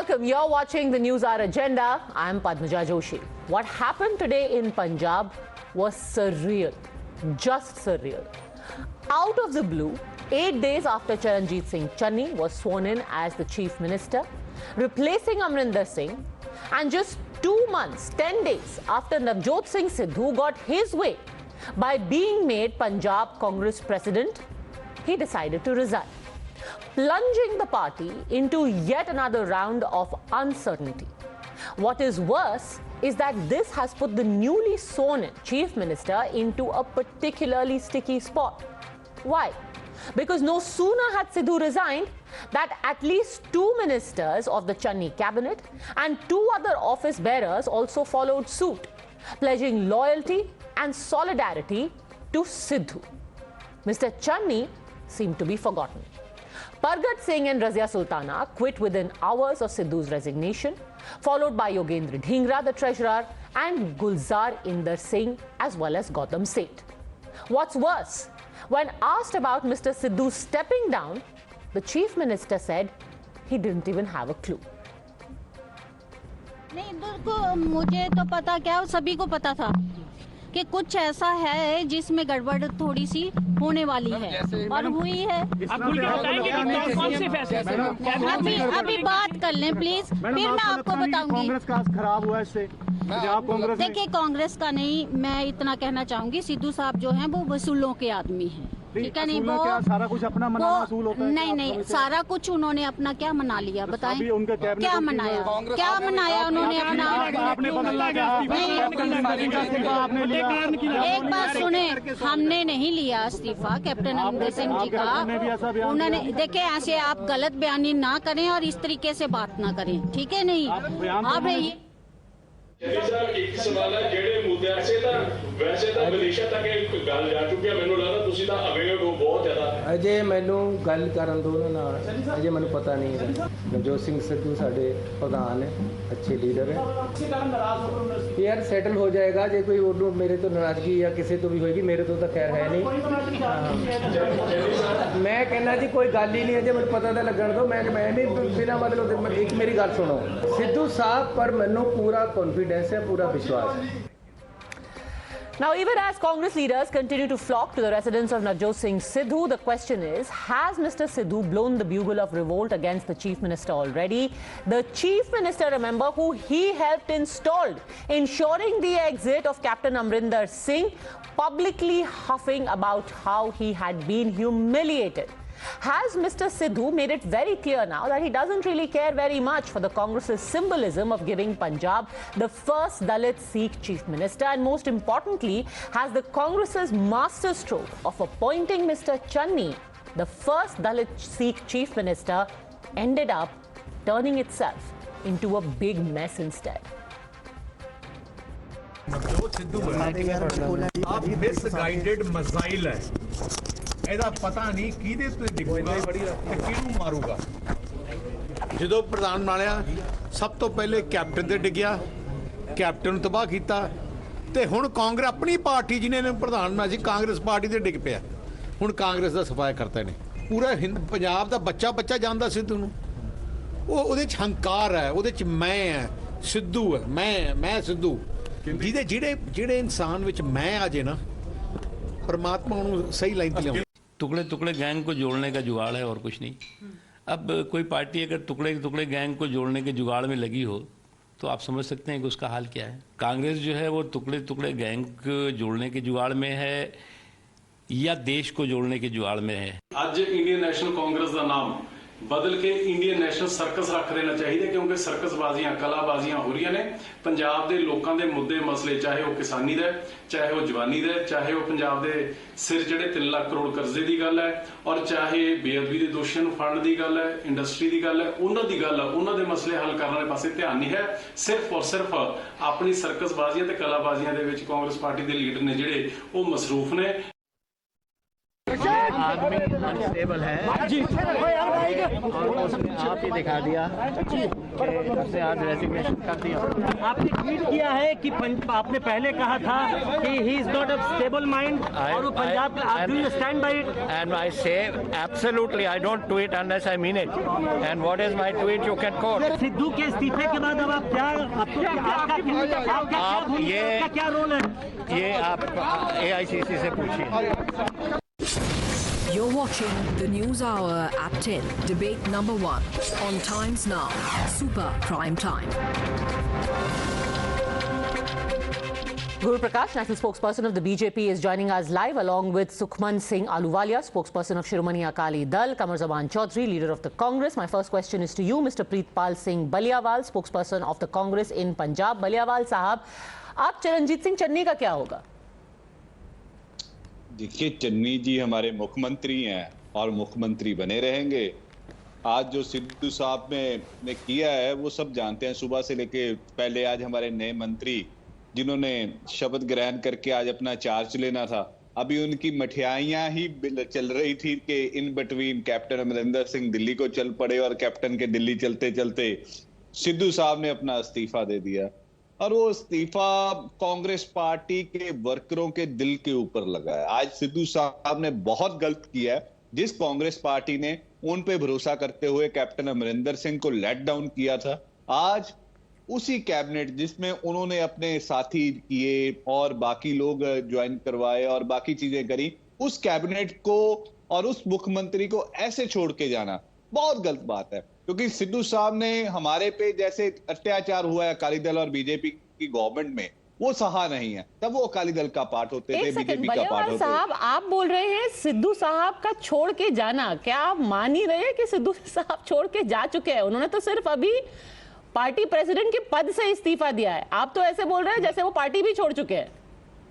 welcome. You're watching the News Hour Agenda. I'm Padmaja Joshi. What happened today in Punjab was surreal, just surreal. Out of the blue, 8 days after Charanjit Singh Channi was sworn in as the Chief Minister, replacing Amrinder Singh, and just 2 months, 10 days after Navjot Singh Sidhu got his way by being made Punjab Congress President, he decided to resign, plunging the party into yet another round of uncertainty. What is worse is that this has put the newly sworn-in Chief Minister into a particularly sticky spot. Why? Because no sooner had Sidhu resigned that at least 2 ministers of the Channi cabinet and 2 other office bearers also followed suit, pledging loyalty and solidarity to Sidhu. Mr. Channi seemed to be forgotten. Pargat Singh and Razia Sultana quit within hours of Sidhu's resignation, followed by Yogendra Dhingra, the treasurer, and Gulzar Inder Singh, as well as Gautam Seth. What's worse, when asked about Mr. Sidhu stepping down, the chief minister said he didn't even have a clue. नहीं, इनको मुझे तो पता क्या, सभी को पता था कि कुछ ऐसा है जिसमें गड़बड़ थोड़ी सी होने वाली है और हुई है। अभी बात कर लें प्लीज, फिर मैं आपको बताऊंगी। कांग्रेस का खराब हुआ इससे। देखिए, कांग्रेस का नहीं, मैं इतना कहना चाहूंगी, सिद्धू साहब जो हैं वो वसूलों के आदमी हैं, ठीक है। नहीं, वो सारा कुछ अपना मनाना वसूल होता है। नहीं, सारा कुछ उन्होंने अपना क्या मना लिया, बताएं क्या मनाया, क्या मनाया उन्होंने अपना। एक बात सुने, हमने नहीं लिया इस्तीफा कैप्टन अमरिंदर सिंह जी का। उन्होंने, देखिए, ऐसे आप गलत बयानी ना करें और इस तरीके से बात ना करें, ठीक है। नहीं, आप एक सवाल है ਜਿਹੜੇ ਮੁੱਦਿਆਂ ਸੇ ਤਾਂ ਵੈਸੇ ਤਾਂ ਮਲੇਸ਼ੀਆ ਤੱਕ ਇੱਕ ਗੱਲ ਜਾ ਚੁੱਕੀ ਹੈ। ਮੈਨੂੰ ਲੱਗਦਾ ਤੁਸੀਂ ਤਾਂ ਅਵੇਅਰ ਹੋ ਬਹੁਤ ਜ਼ਿਆਦਾ। ਅਜੇ ਮੈਨੂੰ ਗੱਲ ਕਰਨ ਦੋ ਨਾ ਨਾਲ, ਅਜੇ ਮੈਨੂੰ ਪਤਾ ਨਹੀਂ ਹੈ। ਨਵਜੋਤ ਸਿੰਘ ਸਿੱਧੂ ਸਾਡੇ ਪ੍ਰਧਾਨ ਹੈ, ਅੱਛੇ ਲੀਡਰ ਹੈ। ਯਾਰ ਸੈਟਲ ਹੋ ਜਾਏਗਾ। ਜੇ ਕੋਈ ਉਹਨੂੰ ਮੇਰੇ ਤੋਂ ਨਾਰਾਜ਼ਗੀ ਜਾਂ ਕਿਸੇ ਤੋਂ ਵੀ ਹੋਏਗੀ, ਮੇਰੇ ਤੋਂ ਤਾਂ ਖੈਰ ਹੈ ਨਹੀਂ। ਮੈਂ ਕਹਿੰਦਾ ਜੀ ਕੋਈ ਗੱਲ ਹੀ ਨਹੀਂ, ਅਜੇ ਮੈਨੂੰ ਪਤਾ ਤਾਂ ਲੱਗਣ ਦੋ। ਮੈਂ ਵੀ ਬਿਨਾਂ ਮਤਲਬ, ਇੱਕ ਮੇਰੀ ਗੱਲ ਸੁਣੋ, ਸਿੱਧੂ ਸਾਹਿਬ ਪਰ ਮੈਨੂੰ ਪੂਰਾ ਕੌਨਫੀਡੈਂਸ है, पूरा विश्वास है। Now, even as Congress leaders continue to flock to the residence of Navjot Singh Sidhu, the question is, has Mr. Sidhu blown the bugle of revolt against the Chief Minister already? The Chief Minister, remember, who he helped installed, ensuring the exit of Captain Amrinder Singh, publicly huffing about how he had been humiliated. Has Mr. Sidhu made it very clear now that he doesn't really care very much for the Congress's symbolism of giving Punjab the first Dalit Sikh Chief Minister? And most importantly, has the Congress's masterstroke of appointing Mr. Channi the first Dalit Sikh Chief Minister ended up turning itself into a big mess instead? Navjot Sidhu आप misguided missile है। ਇਹਦਾ ਪਤਾ ਨਹੀਂ ਕਿਹਦੇ ਤੇ ਡਿੱਗੂਗਾ ਤੇ ਕਿਹਨੂੰ ਮਾਰੂਗਾ। ਜਦੋਂ ਪ੍ਰਧਾਨ ਬਣਿਆ ਸਭ ਤੋਂ ਪਹਿਲੇ ਕੈਪਟਨ ਤੇ ਡਿੱਗਿਆ, ਕੈਪਟਨ ਨੂੰ ਤਬਾਹ ਕੀਤਾ, ਤੇ ਹੁਣ ਕਾਂਗਰਸ ਆਪਣੀ ਪਾਰਟੀ ਜਿਹਨੇ ਨੇ ਪ੍ਰਧਾਨ ਬਣਾਇਆ ਸੀ, ਕਾਂਗਰਸ ਪਾਰਟੀ ਤੇ ਡਿੱਗ ਪਿਆ। ਹੁਣ ਕਾਂਗਰਸ ਦਾ ਸਫਾਇਆ ਕਰਤਾ ਨੇ। ਪੂਰਾ ਪੰਜਾਬ ਦਾ ਬੱਚਾ ਜਾਣਦਾ ਸਿੱਧੂ ਨੂੰ। ਉਹਦੇ 'ਚ ਹੰਕਾਰ ਹੈ, ਉਹਦੇ 'ਚ ਮੈਂ ਹੈ, ਸਿੱਧੂ ਹੈ, ਮੈਂ ਸਿੱਧੂ। ਜਿਹੜੇ ਇਨਸਾਨ ਵਿੱਚ ਮੈਂ ਆ ਜੇ ਨਾ, परमात्मा उन्होंने सही लाइन पे ले। टुकड़े टुकड़े गैंग को जोड़ने का जुगाड़ है और कुछ नहीं। अब कोई पार्टी अगर टुकड़े टुकड़े गैंग को जोड़ने के जुगाड़ में लगी हो तो आप समझ सकते हैं कि उसका हाल क्या है। कांग्रेस जो है वो टुकड़े टुकड़े गैंग जोड़ने के जुगाड़ में है या देश को जोड़ने के जुगाड़ में है। ਅੱਜ ਇੰਡੀਅਨ ਨੈਸ਼ਨਲ ਕਾਂਗਰਸ ਦਾ ਨਾਮ ਬਦਲ ਕੇ ਇੰਡੀਅਨ ਨੈਸ਼ਨਲ ਸਰਕਸ ਰੱਖ ਦੇਣਾ ਚਾਹੀਦਾ, ਕਿਉਂਕਿ ਸਰਕਸਬਾਜ਼ੀਆਂ ਕਲਾਬਾਜ਼ੀਆਂ ਹੋ ਰਹੀਆਂ ਨੇ। ਪੰਜਾਬ ਦੇ ਲੋਕਾਂ ਦੇ ਮੁੱਦੇ ਮਸਲੇ, ਚਾਹੇ ਉਹ ਕਿਸਾਨੀ ਦਾ, ਚਾਹੇ ਉਹ ਜਵਾਨੀ ਦਾ, ਚਾਹੇ ਉਹ ਪੰਜਾਬ ਦੇ ਸਿਰ ਜਿਹੜੇ 3 ਲੱਖ ਕਰੋੜ ਕਰਜ਼ੇ ਦੀ ਗੱਲ ਹੈ, ਔਰ ਚਾਹੇ ਬੇਅਦਬੀ ਦੇ ਦੋਸ਼ੀਆਂ ਨੂੰ ਫੜਨ ਦੀ ਗੱਲ ਹੈ, ਇੰਡਸਟਰੀ ਦੀ ਗੱਲ ਹੈ, ਉਹਨਾਂ ਦੀ ਗੱਲ ਹੈ। ਉਹਨਾਂ ਦੇ ਮਸਲੇ ਹੱਲ ਕਰਨ ਵਾਲੇ ਪਾਸੇ ਧਿਆਨ ਨਹੀਂ ਹੈ। ਸਿਰਫ ਔਰ ਸਿਰਫ ਆਪਣੀ ਸਰਕਸਬਾਜ਼ੀਆਂ ਤੇ ਕਲਾਬਾਜ਼ੀਆਂ ਦੇ ਵਿੱਚ ਕਾਂਗਰਸ ਪਾਰਟੀ ਦੇ ਲੀਡਰ ਨੇ ਜਿਹੜੇ ਉਹ ਮਸਰੂਫ ਨੇ। आदमी अनस्टेबल है और उसने आप ही दिखा दिया कि उसने आज रेजिग्नेशन कर दिया। आपने ट्वीट किया है कि आपने पहले कहा था कि ही is not a stable mind और वो पंजाब का do you stand by it? And I say absolutely I don't tweet unless I mean it. And what is my tweet you can quote. Sidhu के इस्तीफे के बाद अब आप क्या आपका क्या रोल है? ये आप AICC से पूछिए। You're watching the News Hour at 10, debate number 1 on Times Now, Super Prime Time. Guru Prakash, national spokesperson of the BJP, is joining us live along with Sukhman Singh Ahluwalia, spokesperson of Shiromani Akali Dal, Qamar Zaman Chaudhary, leader of the Congress. My first question is to you, Mr. Preetpal Singh Baliawal, spokesperson of the Congress in Punjab. Baliawal साहब, आप चरणजीत सिंह चन्नी का क्या होगा? देखिए, चन्नी जी हमारे मुख्यमंत्री हैं और मुख्यमंत्री बने रहेंगे। आज जो सिद्धू साहब ने किया है वो सब जानते हैं। सुबह से लेके पहले आज हमारे नए मंत्री जिन्होंने शपथ ग्रहण करके आज अपना चार्ज लेना था, अभी उनकी मठियाइयां ही चल रही थी कि in between captain Amarinder Singh Delhi को चल पड़े और कैप्टन के दिल्ली चलते चलते सिद्धू साहब ने अपना इस्तीफा दे दिया। और वो इस्तीफा कांग्रेस पार्टी के वर्करों के दिल के ऊपर लगा है। आज सिद्धू साहब ने बहुत गलत किया है। जिस कांग्रेस पार्टी ने उन पे भरोसा करते हुए कैप्टन अमरिंदर सिंह को लेट डाउन किया था, आज उसी कैबिनेट जिसमें उन्होंने अपने साथी किए और बाकी लोग ज्वाइन करवाए और बाकी चीजें करी, उस कैबिनेट को और उस मुख्यमंत्री को ऐसे छोड़ के जाना बहुत गलत बात है। क्योंकि सिद्धू साहब ने हमारे पे जैसे अत्याचार हुआ है अकाली दल और बीजेपी की गवर्नमेंट में, वो सहा नहीं है। तब वो अकाली दल का पार्ट होते थे, बीजेपी का पार्ट होते थे। साहब, आप बोल रहे हैं सिद्धू साहब का छोड़ के जाना, क्या आप मान ही रहे हैं कि सिद्धू साहब छोड़ के जा चुके हैं? उन्होंने तो सिर्फ अभी पार्टी प्रेसिडेंट के पद से इस्तीफा दिया है। आप तो ऐसे बोल रहे हैं जैसे वो पार्टी भी छोड़ चुके हैं।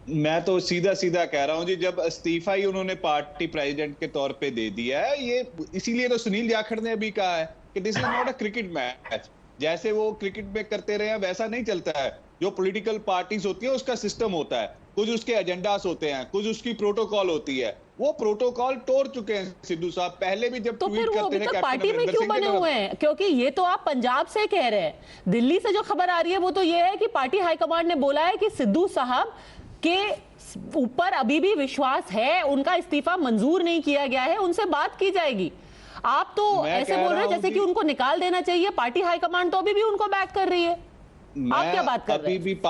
मैं तो सीधा सीधा कह रहा हूं जी, जब इस्तीफा ही उन्होंने पार्टी प्रेसिडेंट के तौर पे दे दिया है, ये इसीलिए तो सुनील जाखड़ ने भी कहा है कि this is not a cricket match. जैसे वो क्रिकेट में करते रहे वैसा नहीं चलता है। जो पॉलिटिकल पार्टीज होती है उसका सिस्टम होता है, कुछ उसके एजेंडास होते हैं, कुछ उसकी प्रोटोकॉल होती है। वो प्रोटोकॉल तोड़ चुके हैं सिद्धू साहब। पहले भी जब तो फिर वो अभी तक पार्टी में क्यों बने हुए हैं? क्योंकि ये तो आप पंजाब से कह रहे हैं, दिल्ली से जो खबर आ रही है वो तो ये है कि पार्टी हाईकमांड ने बोला है कि सिद्धू साहब के ऊपर अभी भी विश्वास है, उनका इस्तीफा मंजूर नहीं किया गया है, उनसे बात की जाएगी। आप तो ऐसे बोल रहे हैं जैसे कि उनको निकाल देना चाहिए। पार्टी हाईकमांड तो अभी भी उनको बैक कर रही है। आप क्या बात कर रहे हैं? अभी भी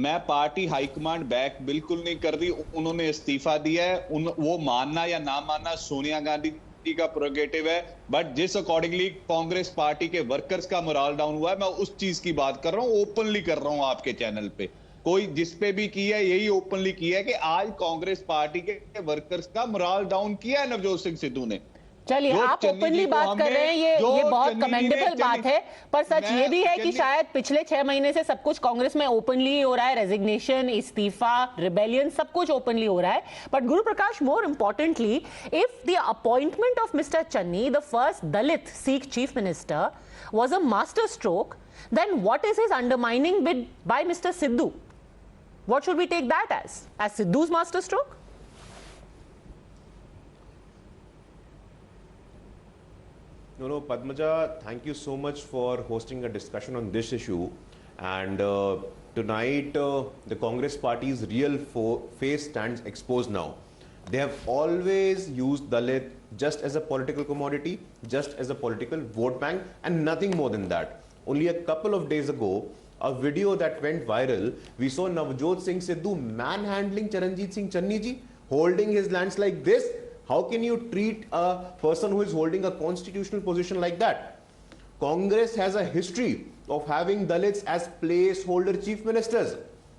मैं पार्टी हाईकमांड बैक बिल्कुल नहीं कर रही। उन्होंने इस्तीफा दिया है, वो मानना या ना मानना सोनिया गांधी जी का प्रोगेटिव है। बट जिस अकॉर्डिंगली कांग्रेस पार्टी के वर्कर्स का मोरल डाउन हुआ है, मैं उस चीज की बात कर रहा हूं, ओपनली कर रहा हूं आपके चैनल पे। कोई जिस पे भी किया है यही ओपनली किया है कि आज कांग्रेस पार्टी के वर्कर्स का मोरल डाउन किया है नवजोत सिंह सिद्धू ने। चलिए, आप ओपनली बात कर रहे हैं, ये बहुत कमेंडेबल बात है। पर सच ये भी है कि शायद पिछले 6 महीने से सब कुछ कांग्रेस में ओपनली हो रहा है। रेजिग्नेशन, इस्तीफा, रिबेलियन, सब कुछ ओपनली हो रहा है। But Guru Prakash, more importantly, if the appointment of Mr Channi, the first Dalit Sikh chief minister, was a master stroke, then what is his undermining bid by Mr. Sidhu? What should we take that as? As Sidhu's master stroke? No, Padmaja, thank you so much for hosting a discussion on this issue. And tonight, the Congress party's real face stands exposed now. They have always used Dalit just as a political commodity, just as a political vote bank, and nothing more than that. Only a couple of days ago, a video that went viral, we saw Navjot Singh Sidhu manhandling Charanjit Singh Channi ji, holding his lands like this. How can you treat a person who is holding a constitutional position like that? Congress has a history of having Dalits as placeholder chief ministers.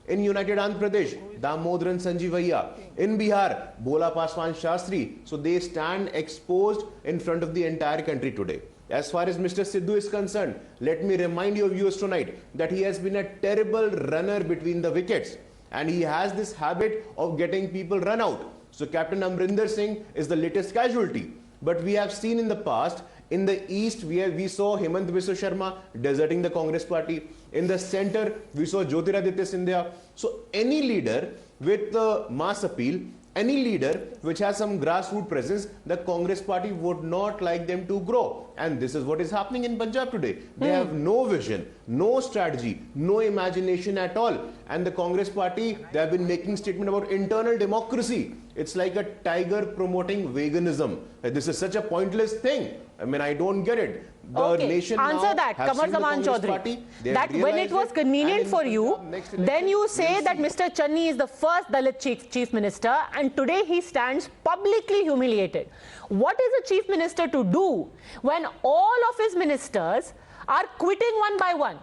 In United Andhra Pradesh, Damodaran Sanjeevaiah. In Bihar, Bhola Paswan Shastri. So they stand exposed in front of the entire country today. As far as Mr. Sidhu is concerned, let me remind your viewers tonight that he has been a terrible runner between the wickets. And he has this habit of getting people run out. So Captain Amrinder Singh is the latest casualty. But we have seen in the past, in the east, we saw Hemant Biswa Sharma deserting the Congress party. In the center, we saw Jyotiraditya Scindia. So any leader with mass appeal any leader which has some grassroots presence, the Congress party would not like them to grow. And this is what is happening in Punjab today. They have no vision, no strategy, no imagination at all. And the Congress party, they have been making statement about internal democracy. It's like a tiger promoting veganism. This is such a pointless thing. I mean, I don't get it. The nation answer now that, has Kamar seen the Zaman Congress Chaudhary. party. They That have when it realized was convenient and for in you, Punjab, next then election, you we'll say that see. Mr. Channi is the first Dalit chief minister, and today he stands publicly humiliated. What is a chief minister to do when all of his ministers are quitting one by one?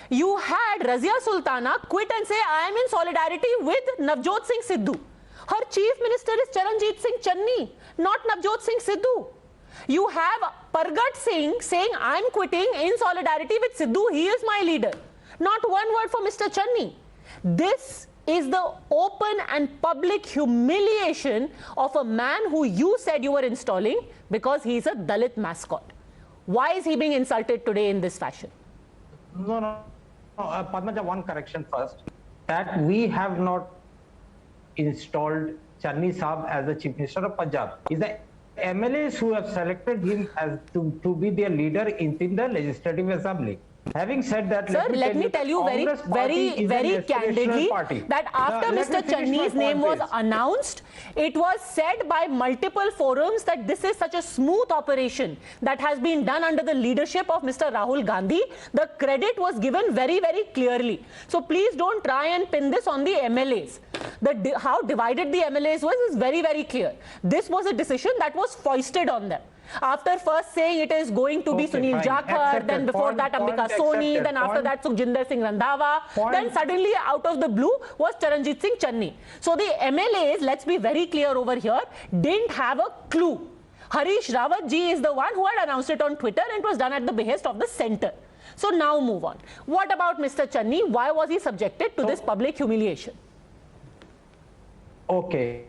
You had Razia Sultana quit and say, I am in solidarity with Navjot Singh Sidhu. Her chief minister is Charanjit Singh Channi, not Navjot Singh Sidhu. You have Pargat Singh saying, I am quitting in solidarity with Sidhu, he is my leader. Not one word for Mr. Channi. This is the open and public humiliation of a man who you said you were installing because he is a Dalit mascot. Why is he being insulted today in this fashion? No, Padmaja, one correction first. That we have not installed Channi Saab as the Chief Minister of Punjab. It's the MLAs who have selected him as to be their leader in the Legislative Assembly. Having said that, sir, let me tell you very candidly that after Mr. Channi's name was announced, it was said by multiple forums that this is such a smooth operation that has been done under the leadership of Mr. Rahul Gandhi. The credit was given very, very clearly. So please don't try and pin this on the MLAs. How divided the MLAs was is very, very clear. This was a decision that was foisted on them. After first saying it is going to be Sunil Jakhar, then before that Ambika Soni, then after that Sukhjinder Singh Randhawa, then suddenly out of the blue was Charanjit Singh Channi. So the MLAs, let's be very clear over here, didn't have a clue. Harish Rawat ji is the one who had announced it on Twitter, and it was done at the behest of the centre. So now move on. What about Mr. Channi? Why was he subjected to this public humiliation? Okay.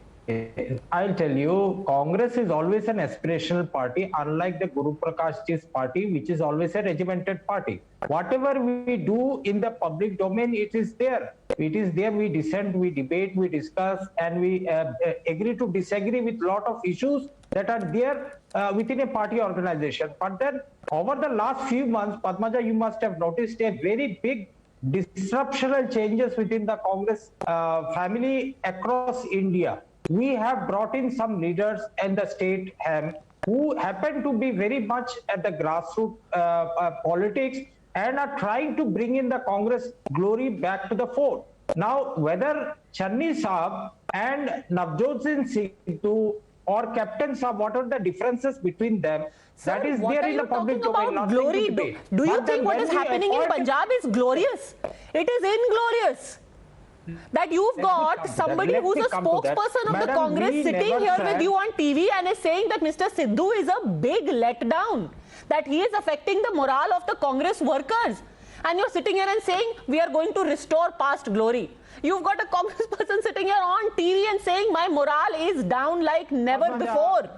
I'll tell you, Congress is always an aspirational party, unlike the Guru Prakash Ji's party, which is always a regimented party. Whatever we do in the public domain, it is there. It is there. We dissent, we debate, we discuss, and we agree to disagree with a lot of issues that are there within a party organization. But then, over the last few months, Padmaja, you must have noticed a very big disruptional changes within the Congress family across India. We have brought in some leaders in the state who happen to be very much at the grassroots politics and are trying to bring in the Congress glory back to the fore. Now, whether Channi Saab and Navjot Singh Sidhu or Captain Saab, what are the differences between them? Sir, that is what there are in you the public talking domain. about glory? Do you think what is happening in Punjab is glorious? It is inglorious. That you've got somebody who's a spokesperson of the Congress sitting here with you on TV and is saying that Mr. Sidhu is a big letdown, that he is affecting the morale of the Congress workers. And you're sitting here and saying we are going to restore past glory. You've got a Congress person sitting here on TV and saying my morale is down like never before.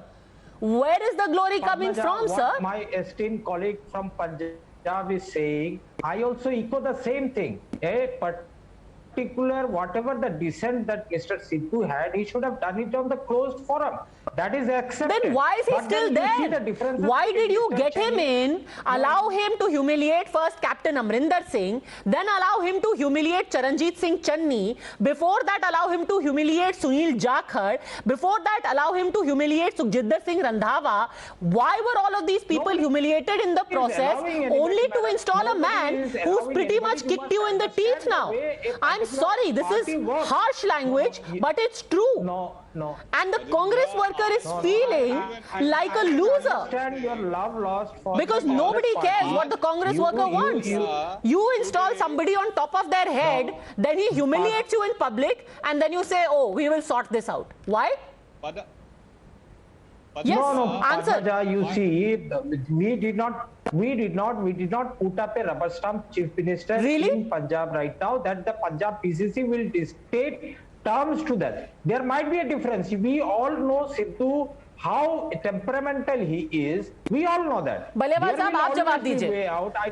Where is the glory coming from, sir? My esteemed colleague from Punjab is saying, I also echo the same thing. Particular, whatever the dissent that Mr. Sidhu had, he should have done it on the closed forum. That is accepted. Then why is he still there? Why did you get him in, allow him to humiliate first Captain Amrinder Singh, then allow him to humiliate Charanjit Singh Channi, before that allow him to humiliate Sunil Jakhar, before that allow him to humiliate Sukhjinder Singh Randhawa? Why were all of these people humiliated in the process only to install a man who's pretty much kicked you in the teeth now? I'm sorry, this is harsh language, but it's true. No. And the Congress worker is feeling like a loser. Because nobody cares what the Congress worker wants. You install somebody on top of their head, then he humiliates you in public, and then you say, oh, we will sort this out. Why? Yes, answer. Padmaja, you see, we did not put up a rubber stamp chief minister in Punjab right now. That the Punjab PCC will dictate terms to that. There might be a difference. We all know Sidhu, how temperamental he is. We all know that. बल्लेवाल साहब आप जवाब दीजिए.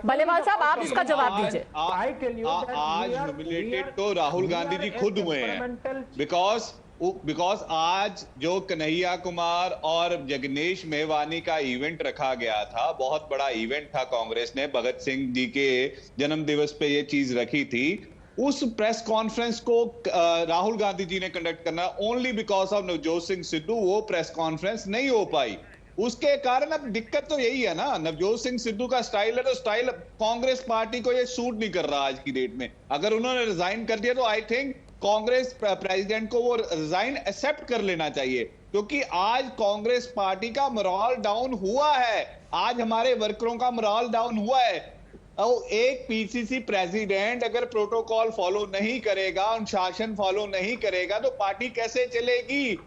बल्लेवाल साहब आप इसका जवाब दीजिए. आज ह्यूमिलेटेड तो राहुल गांधी जी खुद हुए हैं, बिकॉज बिकॉज आज जो कन्हैया कुमार और जगनेश मेवानी का इवेंट रखा गया था, बहुत बड़ा इवेंट था, कांग्रेस ने भगत सिंह जी के जन्म दिवस पे ये चीज रखी थी, उस प्रेस कॉन्फ्रेंस को राहुल गांधी जी ने कंडक्ट करना, only because of Navjot Singh Sidhu वो प्रेस कॉन्फ्रेंस नहीं हो पाई। उसके कारण अब दिक्कत तो यही है ना, नवजोत सिंह सिद्धू का स्टाइल है तो स्टाइल कांग्रेस पार्टी को ये सूट नहीं कर रहा आज की डेट में। अगर उन्होंने रिजाइन कर दिया तो आई थिंक कांग्रेस प्रेसिडेंट को वो रिजाइन एक्सेप्ट कर लेना चाहिए, क्योंकि आज कांग्रेस पार्टी का मोरल डाउन हुआ है, आज हमारे वर्करों का मोरल डाउन हुआ है। और एक पीसीसी प्रेसिडेंट अगर प्रोटोकॉल फॉलो नहीं करेगा, अनुशासन फॉलो नहीं करेगा तो पार्टी कैसे चलेगी?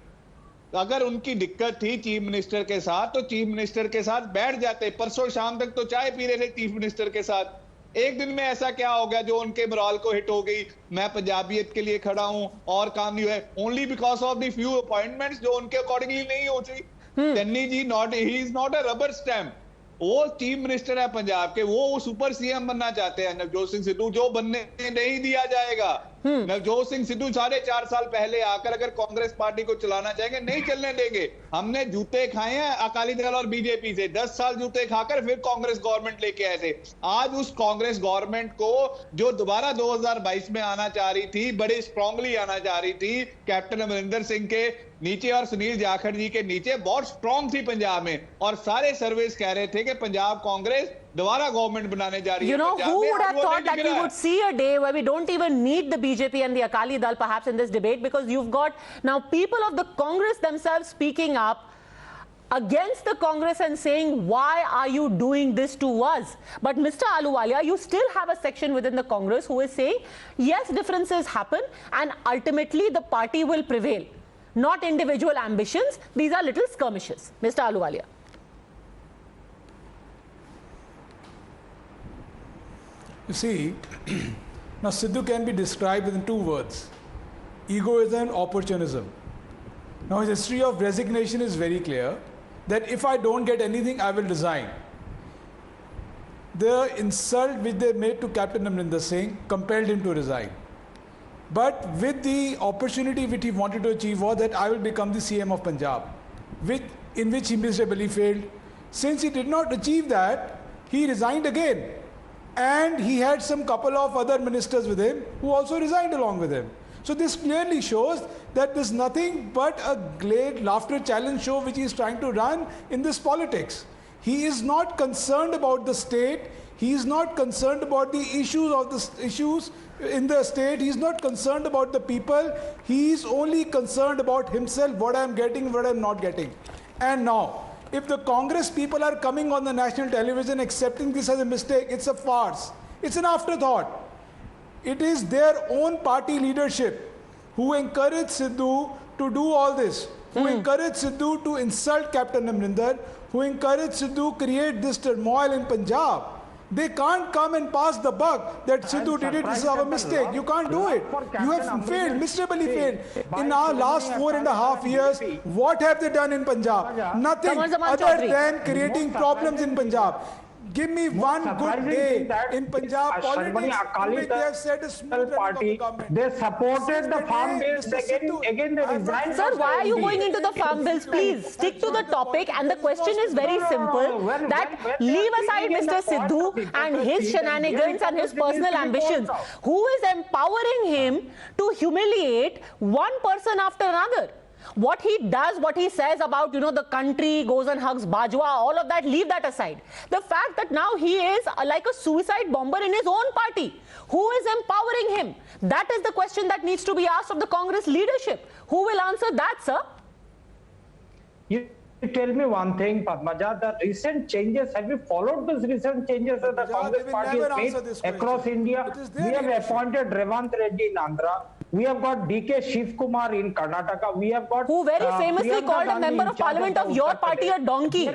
अगर उनकी दिक्कत थी चीफ मिनिस्टर के साथ तो चीफ मिनिस्टर के साथ बैठ जाते। परसों शाम तक तो चाय पी रहे थे चीफ मिनिस्टर के साथ। एक दिन में ऐसा क्या हो गया जो उनके मोरल को हिट हो गई, मैं पंजाबियत के लिए खड़ा हूं और काम नहीं हुआ, only because of the few appointments जो उनके अकॉर्डिंगली नहीं होती। Channi ji he is not a rubber stamp, वो चीफ मिनिस्टर है पंजाब के, वो सुपर सीएम बनना चाहते हैं नवजोत सिंह सिद्धू, जो बनने नहीं दिया जाएगा। नवजोत सिंह सिद्धू 4.5 साल पहले आकर अगर कांग्रेस पार्टी को चलाना चाहेंगे, नहीं चलने देंगे। हमने जूते खाए हैं अकाली दल और बीजेपी से, 10 साल जूते खाकर फिर कांग्रेस गवर्नमेंट लेके आए थे। आज उस कांग्रेस गवर्नमेंट को जो दोबारा 2022 में आना चाह रही थी, बड़े स्ट्रांगली आना चाह रही थी, कैप्टन अमरिंदर सिंह के नीचे और सुनील जाखड़ जी के नीचे बहुत स्ट्रांग थी पंजाब में, और सारे सर्वेस कह रहे थे कि पंजाब कांग्रेस दोबारा गवर्नमेंट बनाने जा रही है। You know, who would have thought that we would see a day where we don't even need the BJP and the Akali Dal perhaps in this debate, because you've got now people of the Congress themselves speaking up against the Congress and saying, why are you doing this to us? But Mr. Ahluwalia, you still have a section within the Congress who is saying, yes, differences happen and ultimately the party will prevail, not individual ambitions. These are little skirmishes. Mr. Ahluwalia. You see, now Sidhu can be described in 2 words: egoism and opportunism. Now his history of resignation is very clear, that if I don't get anything, I will resign. The insult which they made to Captain Amrinder Singh compelled him to resign. But with the opportunity which he wanted to achieve was that I will become the CM of Punjab, in which he miserably failed. Since he did not achieve that, he resigned again. And he had some couple of other ministers with him who also resigned along with him. So this clearly shows that there's nothing but a great laughter challenge show which he is trying to run in this politics. He is not concerned about the state. He is not concerned about the issues in the state. He is not concerned about the people. He is only concerned about himself, what I am getting, what I am not getting. And now, if the Congress people are coming on the national television accepting this as a mistake, it's a farce. It's an afterthought. It is their own party leadership who encouraged Sidhu to do all this, who encouraged Sidhu to insult Captain Amrinder, who encouraged Sidhu to create this turmoil in Punjab. They can't come and pass the buck that Sidhu did it, this is our mistake. You can't do it. You have failed, miserably failed. In our last 4.5 years, what have they done in Punjab? Nothing other than creating problems in Punjab. Give me one good day in Punjab politics where they have said a smooth running of the government. They supported the farm bills, again they resigned. Sir, why are you going into the farm bills? Please stick to the topic, and the question is very simple, that leave aside Mr. Sidhu and his shenanigans and his personal ambitions. Who is empowering him to humiliate one person after another? What he does, what he says about, the country, goes and hugs Bajwa, all of that, leave that aside. The fact that now he is like a suicide bomber in his own party. Who is empowering him? That is the question that needs to be asked of the Congress leadership. Who will answer that, sir? You tell me one thing, Padmaja, the recent changes, have you followed these recent changes that the Congress party has made across India? We have appointed Revant Reddy in Andhra. We have got DK Shiv Kumar in Karnataka. We have got... Who very famously called a member of parliament of your party a donkey.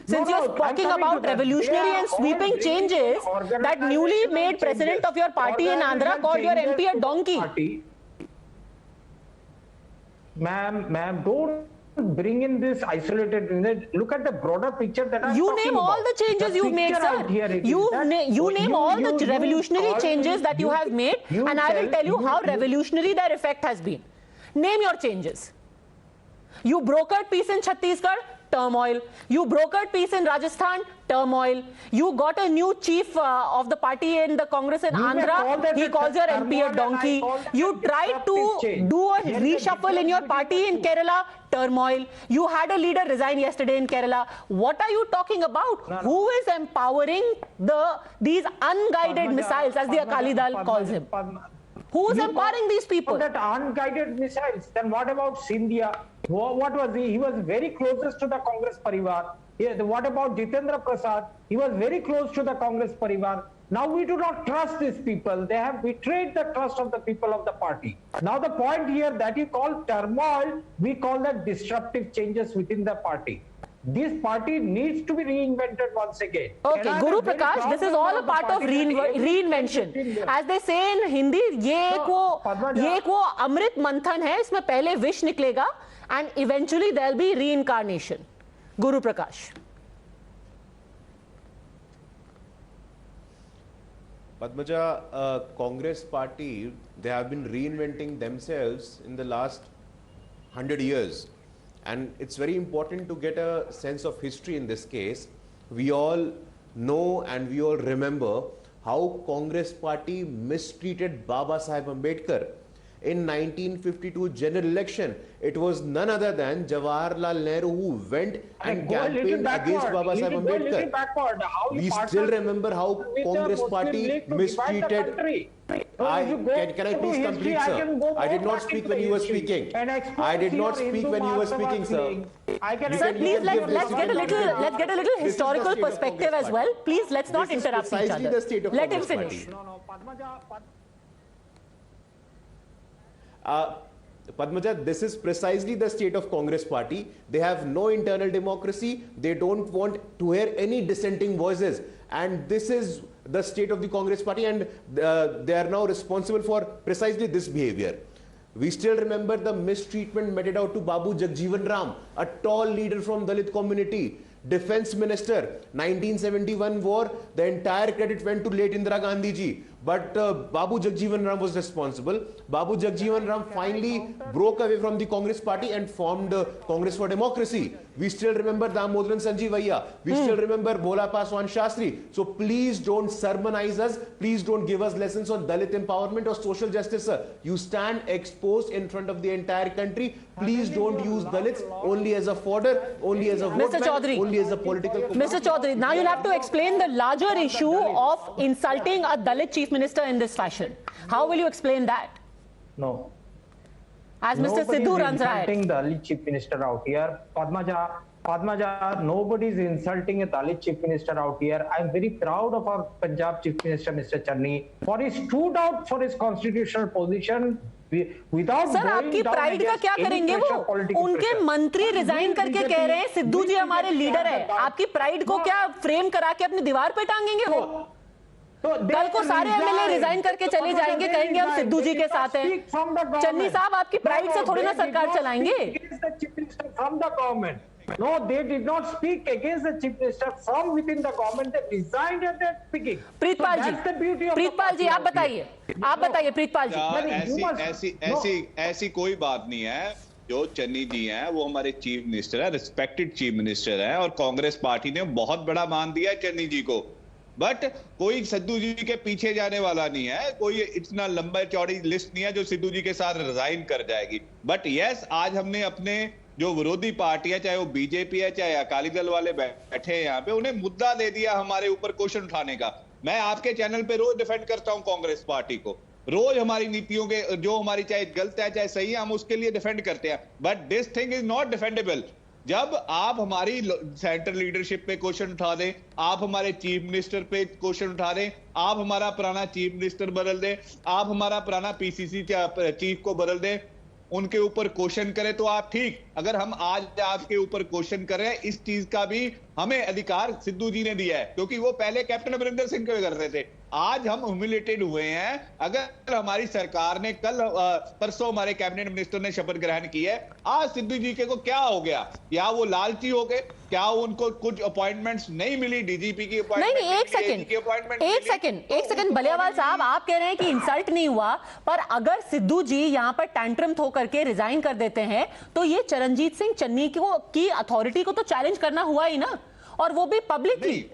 Since you're talking about revolutionary and sweeping changes, that newly made president of your party in Andhra called your MP a donkey. Ma'am, don't bring in this isolated. Look at the broader picture that I'm You name all the changes you've made, sir. You name all the revolutionary changes that you have made, and I will tell you how revolutionary their effect has been. Name your changes. You brokered peace in Chhattisgarh, turmoil. You brokered peace in Rajasthan, turmoil. You got a new chief of the party in the Congress in Andhra. He calls your MP a donkey. You tried to do a reshuffle in your party in Kerala, turmoil. You had a leader resign yesterday in Kerala. What are you talking about? Who is empowering these unguided missiles, as the Akali Dal calls him? Who is empowering these people? That unguided missiles. Then what about Scindia? What was he? He was very closest to the Congress Parivar. What about Jitendra Prasad? He was very close to the Congress Parivar. Now we do not trust these people. They have betrayed the trust of the people of the party. Now the point here that you call turmoil, we call that disruptive changes within the party. This party needs to be reinvented once again. Okay, Guru Prakash, this is all a part of reinvention. As they say in Hindi, ये एक वो अमृत मंथन है, इसमें पहले विष निकलेगा, and eventually there'll be reincarnation. Guru Prakash. Padmaja, Congress party, they have been reinventing themselves in the last 100 years. And it's very important to get a sense of history in this case. We all know and we all remember how Congress party mistreated Baba Saheb Ambedkar. In 1952 general election, it was none other than Jawaharlal Nehru who went and campaigned against Baba Saheb Ambedkar. We still remember how Congress party mistreated. Can I please complete, sir? I did not speak when you were speaking. I did not speak when you were speaking, sir. Sir, please let's get a little historical perspective as well. Please, let's not interrupt each other. Let him finish. Padmaja, this is precisely the state of Congress party. They have no internal democracy. They don't want to hear any dissenting voices. And this is the state of the Congress party, and they are now responsible for precisely this behavior. We still remember the mistreatment meted out to Babu Jagjeevan Ram, a tall leader from Dalit community. Defense Minister, 1971 war, the entire credit went to late Indira Gandhi ji. But Babu Jagjeevan Ram was responsible. Babu Jagjeevan Ram finally broke away from the Congress party and formed Congress for Democracy. We still remember Damodaran Sanjeevaiah. We still remember Bhola Paswan Shastri. So please don't sermonize us. Please don't give us lessons on Dalit empowerment or social justice, sir. You stand exposed in front of the entire country. Please don't use Dalits only as a fodder, only as a vote bank, only as a political... Mr. Chaudhary, now you'll have to explain the larger issue of insulting a Dalit chief minister in this fashion. How will you explain that? No. As Mr. Sidhu runs riot. Insulting the Dalit chief minister out here. Padmaja, nobody is insulting a Dalit chief minister out here. I am very proud of our Punjab chief minister, Mr. Channi, for he stood out for his constitutional position. Sir आपकी pride का क्या करेंगे वो? उनके मंत्री resign करके कह रहे हैं सिद्धू जी हमारे लीडर है. आपकी प्राइड को क्या फ्रेम करा के अपनी दीवार पे टांगेंगे वो? कल को सारे एमएलए रिजाइन करके चले जाएंगे, कहेंगे हम सिद्धू जी के साथ हैं. चन्नी साहब आपकी प्राइड से थोड़ी ना सरकार चलाएंगे. No, they did not speak against the chief minister from within the government. They resigned at that speaking. Pritpal जी आप बताइए प्रीतपाल जी. ऐसी कोई बात नहीं है. जो चन्नी जी हैं वो हमारे चीफ मिनिस्टर है, रिस्पेक्टेड चीफ मिनिस्टर है, और कांग्रेस पार्टी ने बहुत बड़ा मान दिया है चन्नी जी को. बट कोई सिद्धू जी के पीछे जाने वाला नहीं है. कोई इतना लंबा चौड़ी लिस्ट नहीं है जो सिद्धू जी के साथ रिजाइन कर जाएगी. बट यस, आज हमने अपने जो विरोधी पार्टी है, चाहे वो बीजेपी है चाहे अकाली दल वाले बैठे हैं यहाँ पे, उन्हें मुद्दा दे दिया हमारे ऊपर क्वेश्चन उठाने का. मैं आपके चैनल पे रोज डिफेंड करता हूं कांग्रेस पार्टी को. रोज हमारी नीतियों के जो हमारी चाहे गलत है चाहे सही है, हम उसके लिए डिफेंड करते हैं. But this thing is not defendable. जब आप हमारी सेंट्रल लीडरशिप पे क्वेश्चन उठा दें, आप हमारे चीफ मिनिस्टर पे क्वेश्चन उठा दें, आप हमारा पुराना चीफ मिनिस्टर बदल दें, आप हमारा पुराना पीसीसी चीफ को बदल दें, उनके ऊपर क्वेश्चन करें तो आप ठीक. अगर हम आज आपके ऊपर क्वेश्चन कर रहे हैं, इस चीज का भी हमें अधिकार सिद्धू जी ने दिया है, क्योंकि वो पहले कैप्टन अमरिंदर सिंह को करते थे. आज हम ह्यूमिलेटेड हुए हैं। अगर हमारी सरकार ने कल परसों हमारे कैबिनेट मिनिस्टर ने शपथ ग्रहण की है, आज सिद्धू जी के को क्या हो गया? क्या वो लालची हो गए? क्या उनको कुछ अपॉइंटमेंट्स नहीं मिली? डीजीपी की अपॉइंटमेंट नहीं, एक सेकंड बलियावाल साहब, आप कह रहे हैं कि इंसल्ट नहीं हुआ, पर अगर सिद्धू जी यहां पर टैंट्रम थ्रो करके रिजाइन कर देते हैं तो ये चरणजीत सिंह चन्नी की अथॉरिटी को तो चैलेंज करना हुआ ही ना, और वो भी पब्लिकली।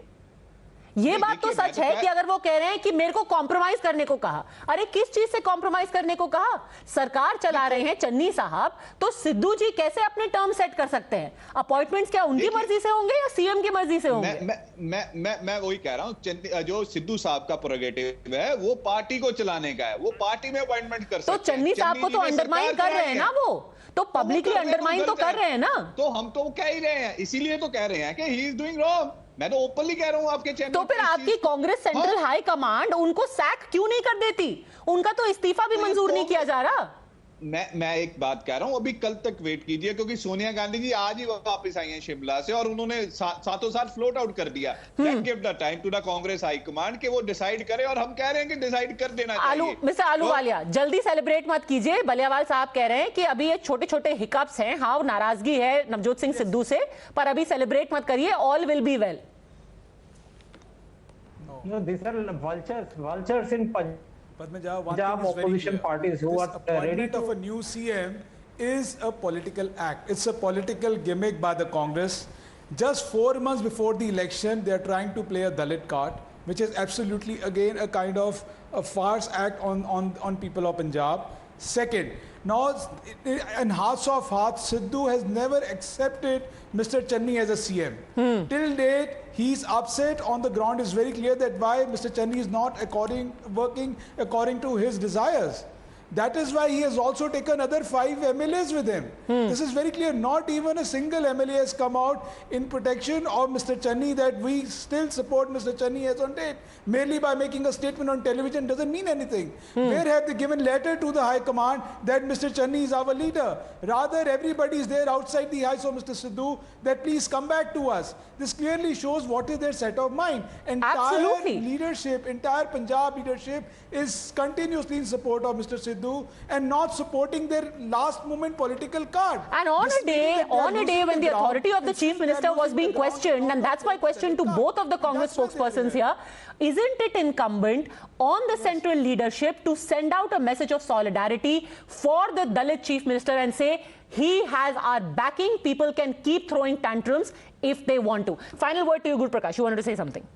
ये बात तो सच है कि अगर वो कह रहे हैं कि मेरे को कॉम्प्रोमाइज करने को कहा, अरे किस चीज से कॉम्प्रोमाइज करने को कहा? सरकार चला रहे हैं चन्नी साहब, तो सिद्धू जी कैसे अपने टर्म सेट कर सकते हैं? अपॉइंटमेंट्स क्या उनकी मर्जी से होंगे या सीएम की मर्जी से होंगे? मैं वही कह रहा हूं, जो सिद्धू साहब का प्रोगेटिव है वो पार्टी को चलाने का है, वो पार्टी में अपॉइंटमेंट कर सकते हैं। तो चन्नी साहब को तो अंडरमाइन कर रहे हैं ना, वो तो पब्लिकली अंडरमाइन तो कर रहे हैं ना। तो हम तो कह ही रहे हैं, इसीलिए तो कह रहे हैं कि ही इज डूइंग रॉन्ग। मैं तो ओपनली कह रहा हूं आपके चैनल। तो फिर आपकी कांग्रेस सेंट्रल हाई कमांड उनको सैक क्यों नहीं कर देती? उनका तो इस्तीफा भी मंजूर नहीं किया जा रहा। मैं एक बात कह रहा हूं, अभी कल तक वेट कीजिए, क्योंकि सोनिया गांधी जी आज ही वापस आई हैं शिमला से और उन्होंने साथों साथ फ्लोट आउट कर दिया। Give the time to the Congress high command कि वो डिसाइड करे, और हम कह रहे हैं कि डिसाइड कर देना चाहिए। मिस्टर आलूवालिया, जल्दी सेलिब्रेट मत कीजिए। बलियावाल साहब कह रहे हैं कि अभी ये छोटे छोटे हिकअप्स हैं, हाँ नाराजगी है नवजोत सिंह सिद्धू से, पर अभी सेलिब्रेट मत करिए, all will be well. No, these are vultures in Padmaja, one Punjab thing is very opposition clear. parties who This are ready appointment to. of a new CM is a political act. It's a political gimmick by the Congress. Just 4 months before the election, they are trying to play a Dalit card, which is absolutely again a kind of a farce act on people of Punjab. Second, now in hearts of hearts, Sidhu has never accepted Mr. Channi as a CM. Till date, he's upset. On the ground, it's very clear that why Mr. Channi is not working according to his desires. That is why he has also taken other 5 MLAs with him. This is very clear. Not even a single MLA has come out in protection of Mr. Channi that we still support Mr. Channi as on date. Merely by making a statement on television doesn't mean anything. Where have they given letter to the High Command that Mr. Channi is our leader? Rather, everybody is there outside the eyes of Mr. Sidhu that please come back to us. This clearly shows what is their set of mind. Entire leadership, entire Punjab leadership is continuously in support of Mr. Sidhu and not supporting their last moment political card. And on a day when the authority of the chief minister was being questioned, and that's my question to both of the Congress spokespersons here, isn't it incumbent on the central leadership to send out a message of solidarity for the Dalit chief minister and say he has our backing? People can keep throwing tantrums if they want to. Final word to you, Guru Prakash. You wanted to say something?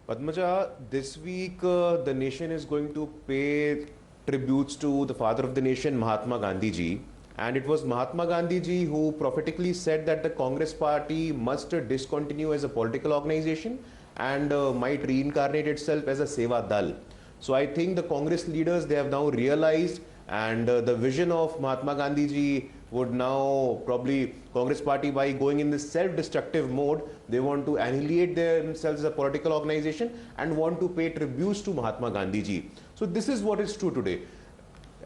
Padmaja, this week the nation is going to pay tributes to the father of the nation, Mahatma Gandhi ji. And it was Mahatma Gandhi ji who prophetically said that the Congress party must discontinue as a political organization and might reincarnate itself as a Seva Dal. So I think the Congress leaders, they have now realized, and the vision of Mahatma Gandhi ji would now probably Congress party, by going in this self-destructive mode, they want to annihilate themselves as a political organization and want to pay tributes to Mahatma Gandhi ji. So this is what is true today.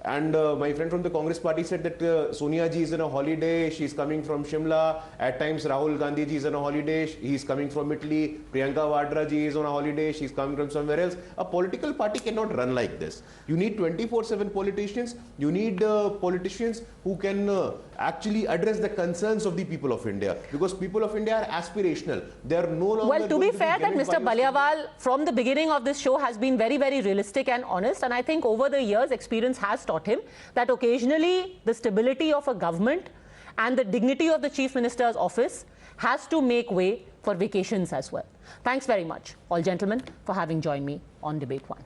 And my friend from the Congress party said that Sonia ji is on a holiday, she is coming from Shimla. At times Rahul Gandhi ji is on a holiday, he is coming from Italy. Priyanka Vadra ji is on a holiday, she is coming from somewhere else. A political party cannot run like this. You need 24/7 politicians, you need politicians who can actually address the concerns of the people of India. Because people of India are aspirational. They are no longer... Well, to be fair, that Mr. Baliawal from the beginning of this show has been very, very realistic and honest. And I think over the years, experience has taught him that occasionally the stability of a government and the dignity of the Chief Minister's office has to make way for vacations as well. Thanks very much, all gentlemen, for having joined me on Debate One.